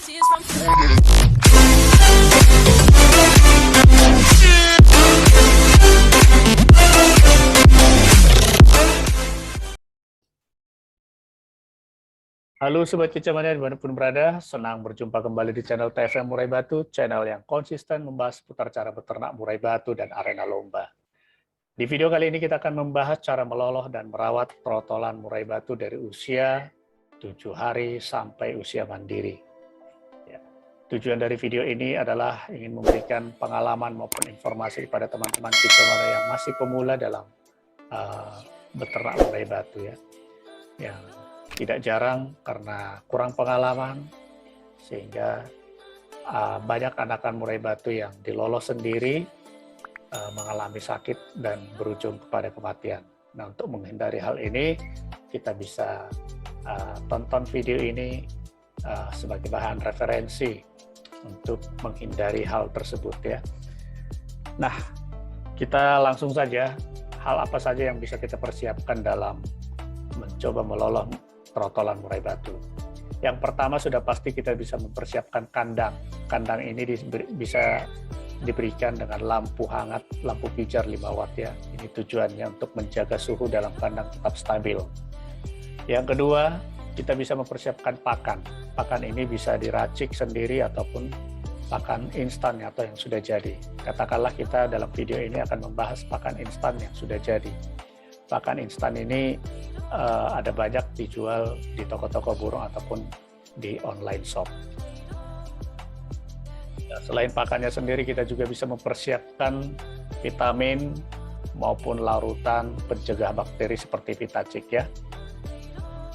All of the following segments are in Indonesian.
Halo Sobat Kecamatan dimanapun berada, senang berjumpa kembali di channel TFM Murai Batu, channel yang konsisten membahas seputar cara beternak murai batu dan arena lomba. Di video kali ini kita akan membahas cara meloloh dan merawat trotolan murai batu dari usia 7 hari sampai usia mandiri. Ya. Tujuan dari video ini adalah ingin memberikan pengalaman maupun informasi kepada teman-teman kecamatan yang masih pemula dalam beternak murai batu ya. Yang tidak jarang karena kurang pengalaman, sehingga banyak anakan murai batu yang diloloh sendiri mengalami sakit dan berujung kepada kematian. Nah, untuk menghindari hal ini, kita bisa tonton video ini sebagai bahan referensi untuk menghindari hal tersebut ya. Nah, kita langsung saja, hal apa saja yang bisa kita persiapkan dalam mencoba meloloh trotolan murai batu. Yang pertama sudah pasti kita bisa mempersiapkan kandang. Kandang ini bisa diberikan dengan lampu hangat, lampu pijar 5 watt ya. Ini tujuannya untuk menjaga suhu dalam kandang tetap stabil. Yang kedua, kita bisa mempersiapkan pakan. Pakan ini bisa diracik sendiri ataupun pakan instan atau yang sudah jadi. Katakanlah kita dalam video ini akan membahas pakan instan yang sudah jadi. Pakan instan ini ada banyak dijual di toko-toko burung ataupun di online shop. Nah, selain pakannya sendiri, kita juga bisa mempersiapkan vitamin maupun larutan pencegah bakteri seperti Vitacik ya.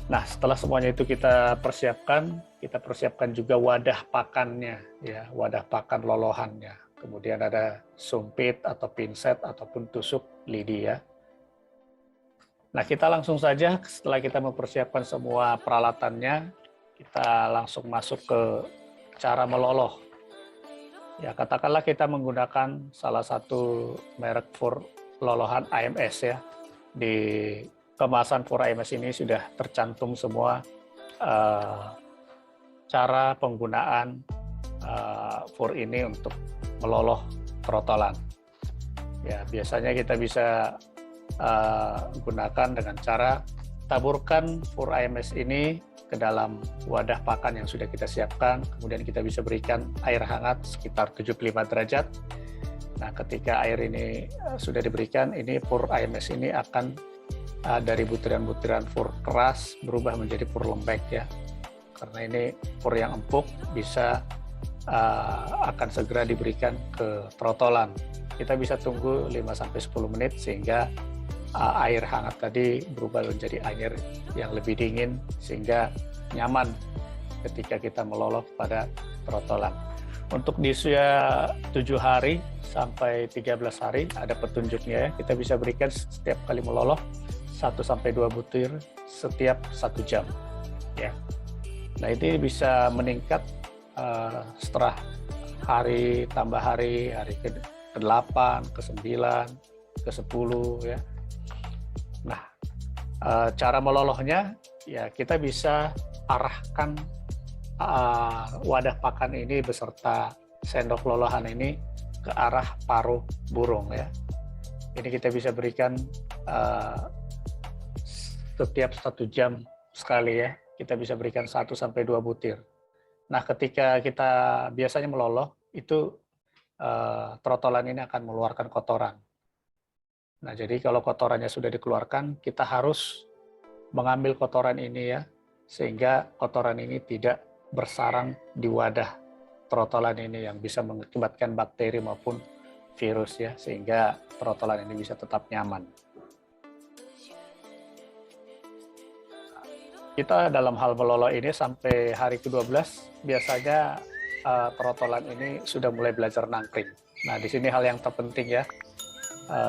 Nah, setelah semuanya itu kita persiapkan juga wadah pakannya ya, wadah pakan lolohannya. Kemudian ada sumpit atau pinset ataupun tusuk lidi ya. Nah, kita langsung saja setelah kita mempersiapkan semua peralatannya, kita langsung masuk ke cara meloloh. Ya, katakanlah kita menggunakan salah satu merek fur lolohan AMS ya. Di kemasan fur AMS ini sudah tercantum semua cara penggunaan fur ini untuk meloloh trotolan. Ya, biasanya kita bisa gunakan dengan cara taburkan fur AMS ini ke dalam wadah pakan yang sudah kita siapkan, kemudian kita bisa berikan air hangat sekitar 75 derajat. Nah, ketika air ini sudah diberikan, ini fur AMS ini akan dari butiran-butiran fur keras berubah menjadi fur lembek ya. Karena ini fur yang empuk bisa akan segera diberikan ke trotolan. Kita bisa tunggu 5-10 menit sehingga air hangat tadi berubah menjadi air yang lebih dingin sehingga nyaman ketika kita meloloh pada trotolan. Untuk di usia 7 hari sampai 13 hari ada petunjuknya ya. Kita bisa berikan setiap kali meloloh 1-2 butir setiap 1 jam ya. Nah, ini bisa meningkat setelah hari tambah hari ke-8, ke-9, ke-10 ya. Nah, cara melolohnya ya kita bisa arahkan wadah pakan ini beserta sendok lolohan ini ke arah paruh burung ya. Ini kita bisa berikan setiap 1 jam sekali ya. Kita bisa berikan 1-2 butir. Nah, ketika kita biasanya meloloh itu trotolan ini akan mengeluarkan kotoran. Nah, jadi kalau kotorannya sudah dikeluarkan, kita harus mengambil kotoran ini ya, sehingga kotoran ini tidak bersarang di wadah trotolan ini yang bisa mengakibatkan bakteri maupun virus ya, sehingga trotolan ini bisa tetap nyaman. Kita dalam hal meloloh ini sampai hari ke-12, biasanya trotolan ini sudah mulai belajar nangkring. Nah, di sini hal yang terpenting ya,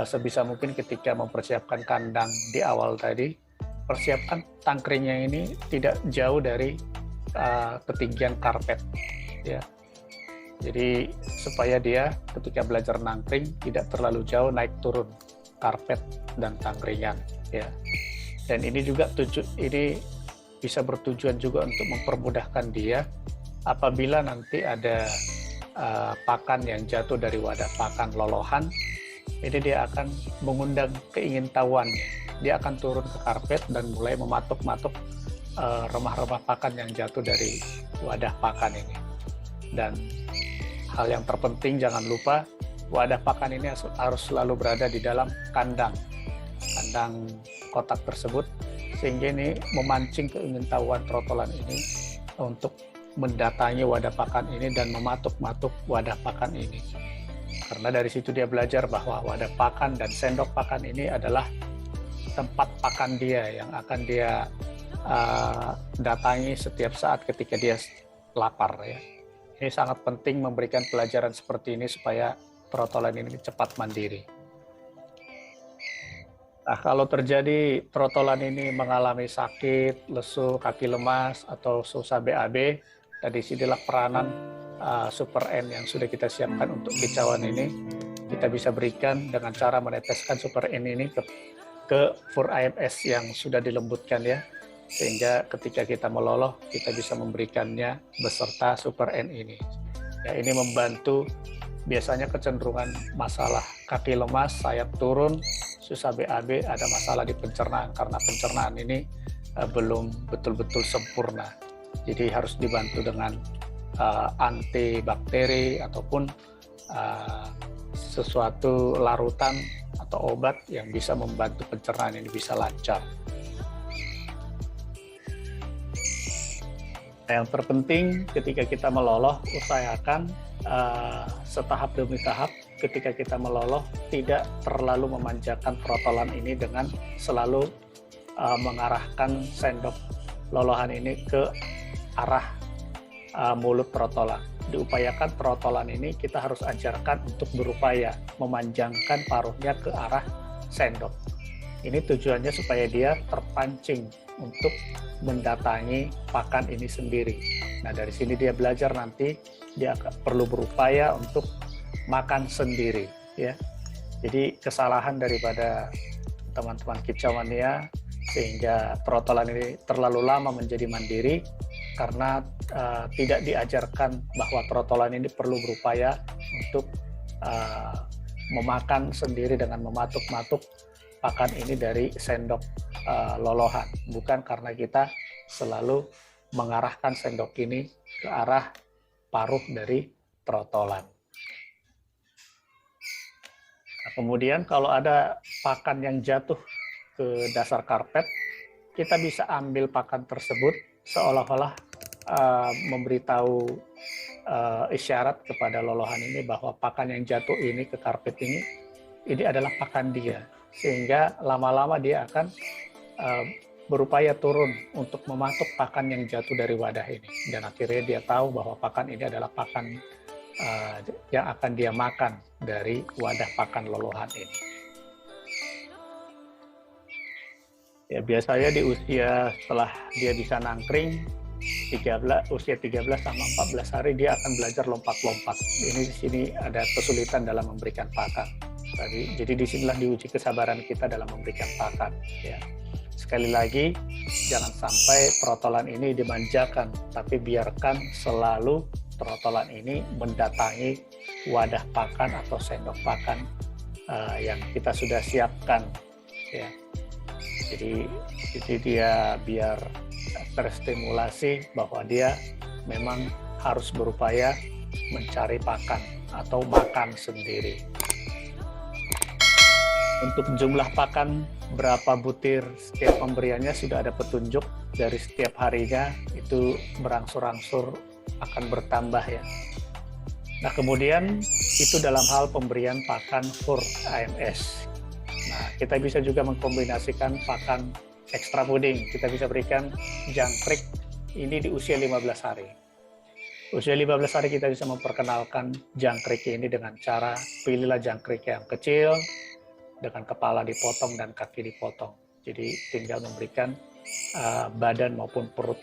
sebisa mungkin ketika mempersiapkan kandang di awal tadi, persiapkan tangkringnya ini tidak jauh dari ketinggian karpet ya. Jadi supaya dia ketika belajar nangkring tidak terlalu jauh naik turun karpet dan tangkringan ya. Dan ini juga ini bisa bertujuan juga untuk mempermudahkan dia apabila nanti ada pakan yang jatuh dari wadah pakan lolohan, ini dia akan mengundang keingintahuannya. Dia akan turun ke karpet dan mulai mematuk-matuk remah-remah pakan yang jatuh dari wadah pakan ini. Dan hal yang terpenting, jangan lupa wadah pakan ini harus selalu berada di dalam kandang kotak tersebut, sehingga ini memancing keingintahuan trotolan ini untuk mendatangi wadah pakan ini dan mematuk-matuk wadah pakan ini. Karena dari situ dia belajar bahwa wadah pakan dan sendok pakan ini adalah tempat pakan dia yang akan dia datangi setiap saat ketika dia lapar ya. Ini sangat penting memberikan pelajaran seperti ini supaya trotolan ini cepat mandiri. Nah, kalau terjadi trotolan ini mengalami sakit, lesu, kaki lemas, atau susah BAB, dari sinilah peranan Super N yang sudah kita siapkan untuk kicauan ini. Kita bisa berikan dengan cara meneteskan Super N ini ke fur AMS yang sudah dilembutkan ya. Sehingga ketika kita meloloh, kita bisa memberikannya beserta Super N ini. Ya, ini membantu biasanya kecenderungan masalah kaki lemas, sayap turun, susah BAB, ada masalah di pencernaan karena pencernaan ini belum betul-betul sempurna. Jadi harus dibantu dengan antibakteri ataupun sesuatu larutan atau obat yang bisa membantu pencernaan ini bisa lancar. Yang terpenting ketika kita meloloh, usahakan setahap demi tahap ketika kita meloloh tidak terlalu memanjakan trotolan ini dengan selalu mengarahkan sendok lolohan ini ke arah mulut trotolan. Diupayakan trotolan ini kita harus ajarkan untuk berupaya memanjangkan paruhnya ke arah sendok. Ini tujuannya supaya dia terpancing untuk mendatangi pakan ini sendiri. Nah, dari sini dia belajar nanti dia perlu berupaya untuk makan sendiri ya. Jadi kesalahan daripada teman-teman kicauania sehingga trotolan ini terlalu lama menjadi mandiri karena tidak diajarkan bahwa trotolan ini perlu berupaya untuk memakan sendiri dengan mematuk-matuk pakan ini dari sendok lolohan, bukan karena kita selalu mengarahkan sendok ini ke arah paruh dari trotolan. Nah, kemudian kalau ada pakan yang jatuh ke dasar karpet, kita bisa ambil pakan tersebut seolah-olah memberitahu isyarat kepada lolohan ini bahwa pakan yang jatuh ini ke karpet ini adalah pakan dia, sehingga lama-lama dia akan berupaya turun untuk mematuk pakan yang jatuh dari wadah ini, dan akhirnya dia tahu bahwa pakan ini adalah pakan yang akan dia makan dari wadah pakan lolohan ini. Ya, biasanya di usia setelah dia bisa nangkring, usia 13 sama 14 hari dia akan belajar lompat-lompat. Ini di sini ada kesulitan dalam memberikan pakan. Jadi disinilah diuji kesabaran kita dalam memberikan pakan. Ya. Sekali lagi, jangan sampai trotolan ini dimanjakan, tapi biarkan selalu trotolan ini mendatangi wadah pakan atau sendok pakan yang kita sudah siapkan. Ya. Jadi dia biar terstimulasi bahwa dia memang harus berupaya mencari pakan atau makan sendiri. Untuk jumlah pakan berapa butir setiap pemberiannya sudah ada petunjuk dari setiap harinya, itu berangsur-angsur akan bertambah ya. Nah, kemudian itu dalam hal pemberian pakan fur AMS. Nah, kita bisa juga mengkombinasikan pakan extra fooding. Kita bisa berikan jangkrik ini di usia 15 hari. Usia 15 hari kita bisa memperkenalkan jangkrik ini dengan cara pilihlah jangkrik yang kecil, dengan kepala dipotong dan kaki dipotong. Jadi tinggal memberikan badan maupun perut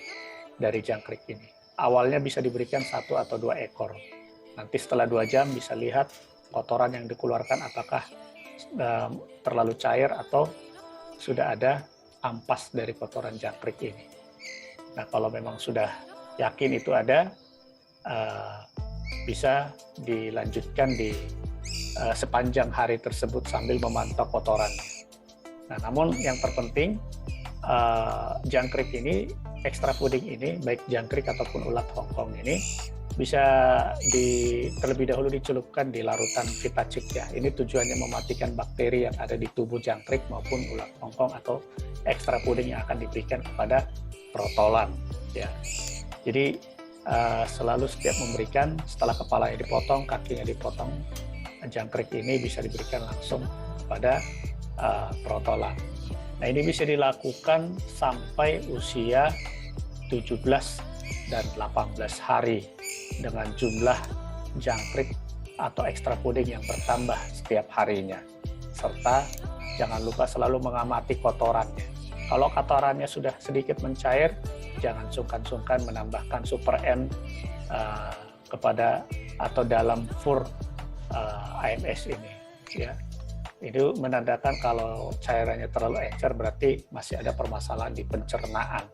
dari jangkrik ini. Awalnya bisa diberikan 1 atau 2 ekor. Nanti setelah 2 jam bisa lihat kotoran yang dikeluarkan apakah terlalu cair atau sudah ada ampas dari kotoran jangkrik ini. Nah, kalau memang sudah yakin itu ada, bisa dilanjutkan di sepanjang hari tersebut sambil memantau kotorannya. Nah, namun yang terpenting jangkrik ini, extra fooding ini, baik jangkrik ataupun ulat Hongkong ini bisa terlebih dahulu dicelupkan di larutan Vitacik ya. Ini tujuannya mematikan bakteri yang ada di tubuh jangkrik maupun ulat Hongkong atau extra fooding yang akan diberikan kepada trotolan ya. Jadi selalu setiap memberikan, setelah kepalanya dipotong, kakinya dipotong, jangkrik ini bisa diberikan langsung kepada trotolan. Nah, ini bisa dilakukan sampai usia 17 dan 18 hari dengan jumlah jangkrik atau extra fooding yang bertambah setiap harinya. Serta jangan lupa selalu mengamati kotorannya. Kalau kotorannya sudah sedikit mencair, jangan sungkan-sungkan menambahkan Super N kepada atau dalam fur AMS ini ya. Itu menandakan kalau cairannya terlalu encer, berarti masih ada permasalahan di pencernaan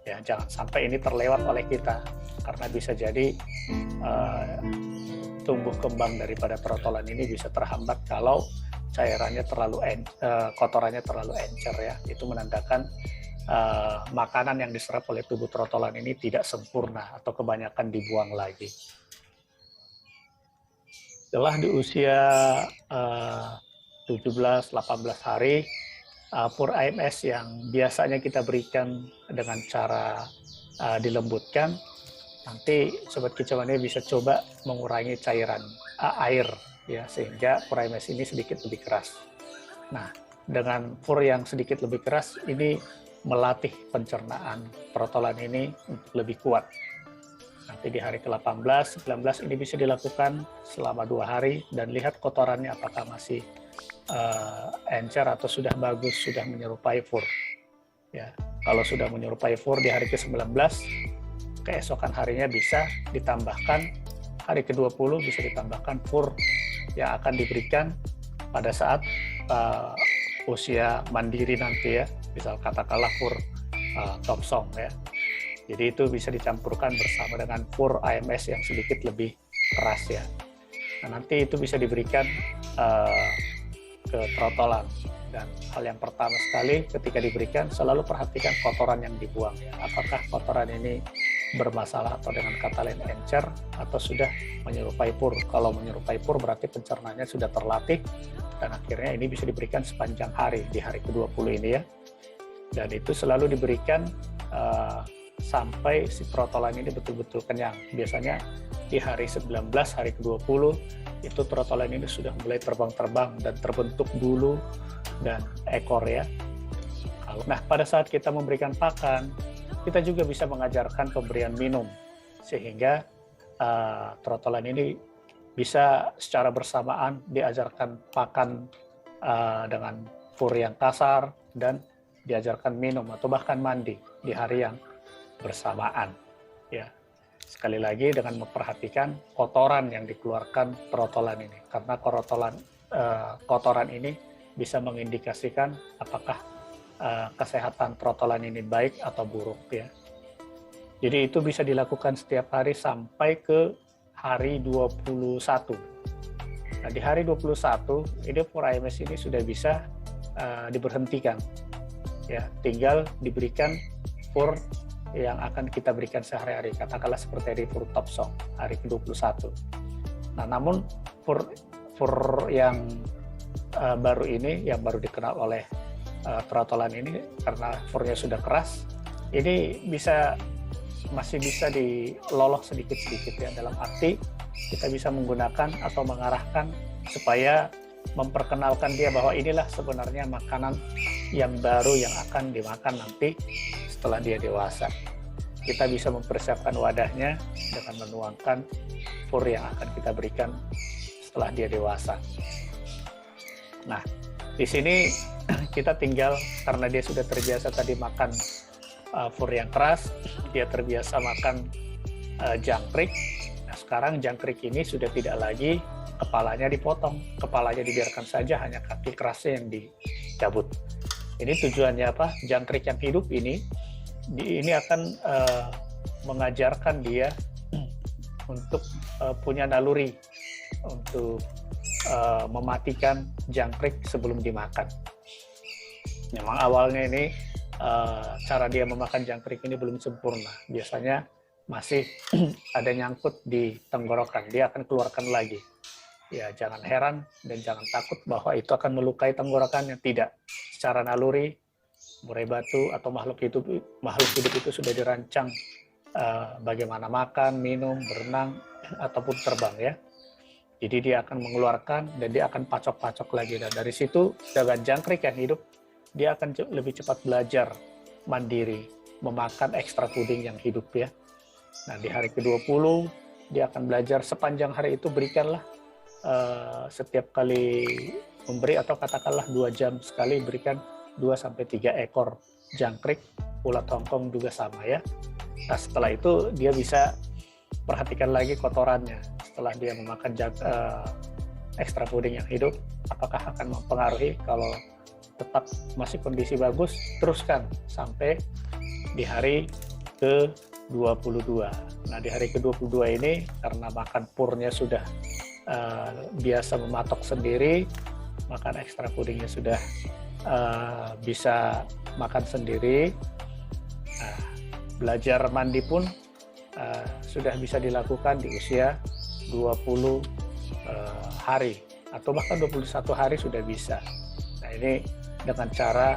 ya. Jangan sampai ini terlewat oleh kita, karena bisa jadi tumbuh kembang daripada trotolan ini bisa terhambat kalau cairannya kotorannya terlalu encer ya. Itu menandakan makanan yang diserap oleh tubuh trotolan ini tidak sempurna atau kebanyakan dibuang lagi. Setelah di usia 17-18 hari, fur AMS yang biasanya kita berikan dengan cara dilembutkan, nanti Sobat Kicauan ini bisa coba mengurangi cairan air ya, sehingga fur AMS ini sedikit lebih keras. Nah, dengan fur yang sedikit lebih keras ini melatih pencernaan trotolan ini untuk lebih kuat. Nanti di hari ke-18, 19 ini bisa dilakukan selama 2 hari dan lihat kotorannya apakah masih encer atau sudah bagus, sudah menyerupai fur. Ya, kalau sudah menyerupai fur di hari ke-19, keesokan harinya bisa ditambahkan, hari ke-20 bisa ditambahkan fur yang akan diberikan pada saat usia mandiri nanti ya, misal katakanlah fur Topsong ya. Jadi itu bisa dicampurkan bersama dengan fur AMS yang sedikit lebih keras ya. Nah, nanti itu bisa diberikan ke trotolan. Dan hal yang pertama sekali ketika diberikan, selalu perhatikan kotoran yang dibuang ya. Apakah kotoran ini bermasalah atau dengan kata lain encer atau sudah menyerupai pur. Kalau menyerupai pur berarti pencernaannya sudah terlatih dan akhirnya ini bisa diberikan sepanjang hari di hari ke-20 ini ya. Dan itu selalu diberikan sampai si trotolan ini betul-betul kenyang. Biasanya di hari 19, hari ke-20 itu trotolan ini sudah mulai terbang-terbang dan terbentuk bulu dan ekor ya. Nah, pada saat kita memberikan pakan, kita juga bisa mengajarkan pemberian minum sehingga trotolan ini bisa secara bersamaan diajarkan pakan dengan fur yang kasar dan diajarkan minum atau bahkan mandi di hari yang bersamaan ya. Sekali lagi dengan memperhatikan kotoran yang dikeluarkan trotolan ini, karena kotoran ini bisa mengindikasikan apakah kesehatan trotolan ini baik atau buruk ya. Jadi itu bisa dilakukan setiap hari sampai ke hari 21. Nah, di hari 21 ini fur AMS ini sudah bisa diberhentikan ya, tinggal diberikan fur yang akan kita berikan sehari-hari, katakanlah seperti di fur Topsong hari ke-21. Nah, namun fur yang baru ini, yang baru dikenal oleh trotolan ini, karena furnya sudah keras, ini masih bisa diloloh sedikit-sedikit ya, dalam arti kita bisa menggunakan atau mengarahkan supaya memperkenalkan dia bahwa inilah sebenarnya makanan yang baru yang akan dimakan nanti setelah dia dewasa. Kita bisa mempersiapkan wadahnya dengan menuangkan fur yang akan kita berikan setelah dia dewasa. Nah, di sini kita tinggal, karena dia sudah terbiasa tadi makan fur yang keras, dia terbiasa makan jangkrik. Nah, sekarang jangkrik ini sudah tidak lagi kepalanya dipotong, kepalanya dibiarkan saja, hanya kaki kerasnya yang dicabut. Ini tujuannya apa? Jangkrik yang hidup ini akan mengajarkan dia untuk punya naluri untuk mematikan jangkrik sebelum dimakan. Memang awalnya ini cara dia memakan jangkrik ini belum sempurna. Biasanya masih ada nyangkut di tenggorokan, dia akan keluarkan lagi. Ya, jangan heran dan jangan takut bahwa itu akan melukai tenggorokannya. Tidak. Secara naluri, murai batu atau makhluk hidup itu sudah dirancang bagaimana makan, minum, berenang, ataupun terbang ya. Jadi dia akan mengeluarkan dan dia akan pacok-pacok lagi. Dan dari situ dengan jangkrik yang hidup, dia akan lebih cepat belajar mandiri, memakan ekstra puding yang hidup ya. Nah di hari ke-20, dia akan belajar sepanjang hari itu berikanlah setiap kali memberi atau katakanlah 2 jam sekali berikan 2-3 ekor jangkrik, ulat hongkong juga sama ya. Nah setelah itu dia bisa perhatikan lagi kotorannya. Setelah dia memakan ekstra puding yang hidup, apakah akan mempengaruhi? Kalau tetap masih kondisi bagus, teruskan sampai di hari ke-22. Nah di hari ke-22 ini karena makan purnya sudah biasa mematok sendiri, makan ekstra pudingnya sudah bisa makan sendiri. Nah, belajar mandi pun sudah bisa dilakukan di usia 20 hari atau bahkan 21 hari sudah bisa. Nah ini dengan cara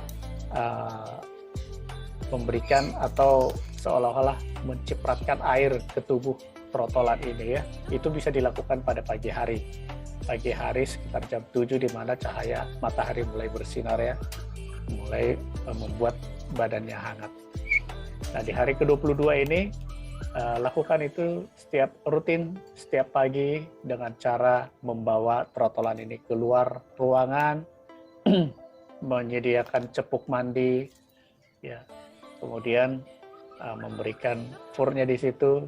memberikan atau seolah-olah mencipratkan air ke tubuh trotolan ini ya, itu bisa dilakukan pada pagi hari. Pagi hari sekitar jam 7 di mana cahaya matahari mulai bersinar ya, mulai membuat badannya hangat. Nah di hari ke-22 ini lakukan itu rutin setiap pagi dengan cara membawa trotolan ini keluar ruangan, menyediakan cepuk mandi, ya, kemudian memberikan furnya di situ,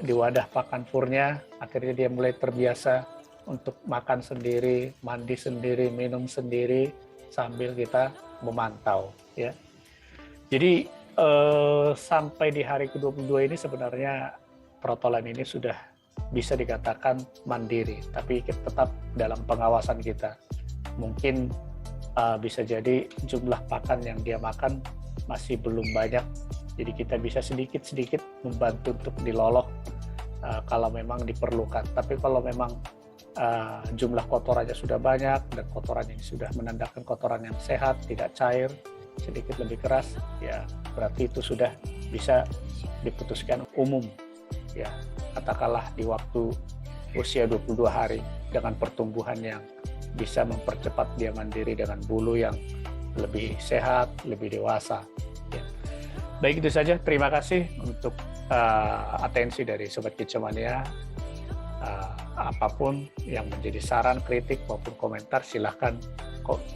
di wadah pakan furnya, akhirnya dia mulai terbiasa untuk makan sendiri, mandi sendiri, minum sendiri sambil kita memantau, ya. Jadi sampai di hari ke-22 ini sebenarnya trotolan ini sudah bisa dikatakan mandiri, tapi tetap dalam pengawasan kita. Mungkin bisa jadi jumlah pakan yang dia makan masih belum banyak, jadi kita bisa sedikit-sedikit membantu untuk dilolok kalau memang diperlukan. Tapi kalau memang jumlah kotorannya sudah banyak dan kotoran ini sudah menandakan kotoran yang sehat, tidak cair, sedikit lebih keras, ya berarti itu sudah bisa diputuskan umum, ya katakanlah di waktu usia 22 hari dengan pertumbuhan yang bisa mempercepat dia mandiri dengan bulu yang lebih sehat, lebih dewasa. Ya. Baik itu saja, terima kasih untuk atensi dari Sobat Kicomania. Apapun yang menjadi saran, kritik maupun komentar silahkan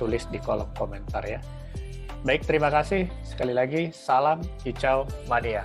tulis di kolom komentar ya. Baik, terima kasih. Sekali lagi, salam Kicau Mania.